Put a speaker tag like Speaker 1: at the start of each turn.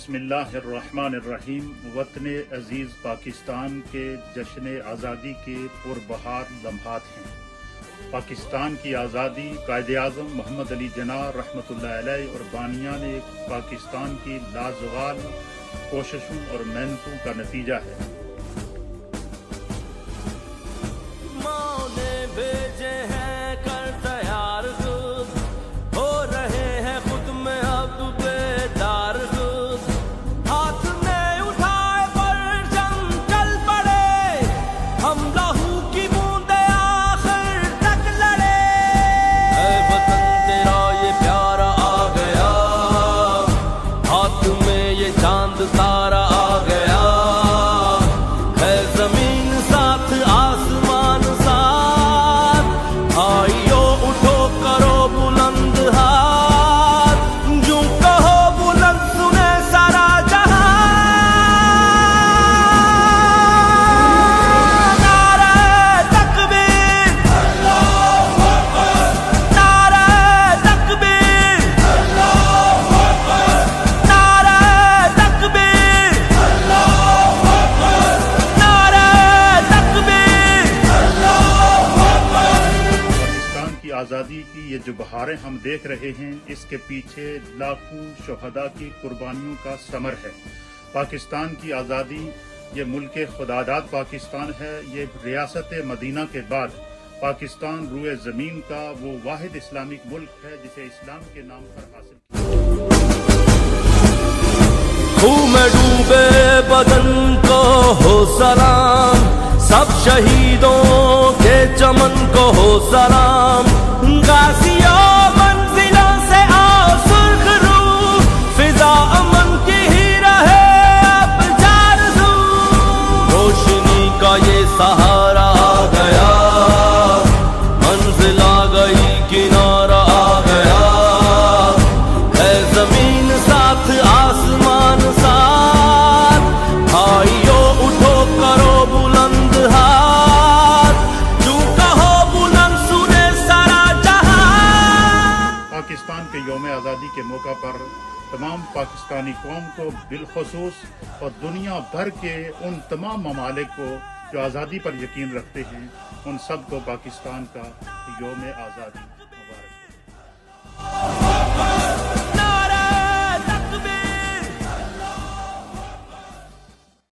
Speaker 1: बिस्मिल्लाहिर्रहमानिर्रहीम। वतन अजीज़ पाकिस्तान के जश्न आज़ादी के पुरबहार लम्हात हैं। पाकिस्तान की आज़ादी कायद-ए-आज़म मोहम्मद अली जिन्ना रहमतुल्लाह अलैह और बानियान पाकिस्तान की लाज़वाल कोशिशों और मेहनतों का नतीजा है।
Speaker 2: भेजे हैं कर तैयार खुद हो रहे हैं खुद में अब बेदार खुद हाथ में उठाए पर जंग चल पड़े हम लहू की बूंदे आखिर तक लड़े। ऐ वतन तेरा ये प्यारा आ गया हाथ में ये चांद तारा आ गया है जमीन साथ आसमान आइयो उठो करो बुलंद हाथ जो कहो बुलंद सुने सारा जहां। नारे तकबीर अल्लाहू अकबर, नारे तकबीर अल्लाहू अकबर, नारे तकबीर अल्लाहू अकबर, नारे तकबीर अल्लाहू अकबर।
Speaker 1: की आज़ादी की ये जो बहारें हम देख रहे हैं इसके पीछे लाखों शहदा की कुर्बानियों का समर है। पाकिस्तान की आज़ादी ये मुल्क खुदादाद पाकिस्तान है। ये रियासत मदीना के बाद पाकिस्तान रूए ज़मीन का वो वाहिद इस्लामिक मुल्क है जिसे इस्लाम के नाम पर हासिल किया।
Speaker 2: खून में डूबे बदन को हो सलाम, सब शहीदों के चमन को हो सलाम। गाजियों मंजिलों से आओ सुर्ख रूह, फिजा अमन की ही रहे अब जारज़ू। रोशनी का ये सहारा आ गया, मंजिल आ गई किनारा आ गया है जमीन साथ आसमान साथ। आइयो उठो करो बुलंद हाथ जो कहो बुलंद सुने सारा जहां।
Speaker 1: पाकिस्तान के यौम आज़ादी के मौका पर तमाम पाकिस्तानी कौम को बिलखुसूस और दुनिया भर के उन तमाम ममालिक को जो आज़ादी पर यकीन रखते हैं उन सब को पाकिस्तान का यौम आज़ादी मुबारक।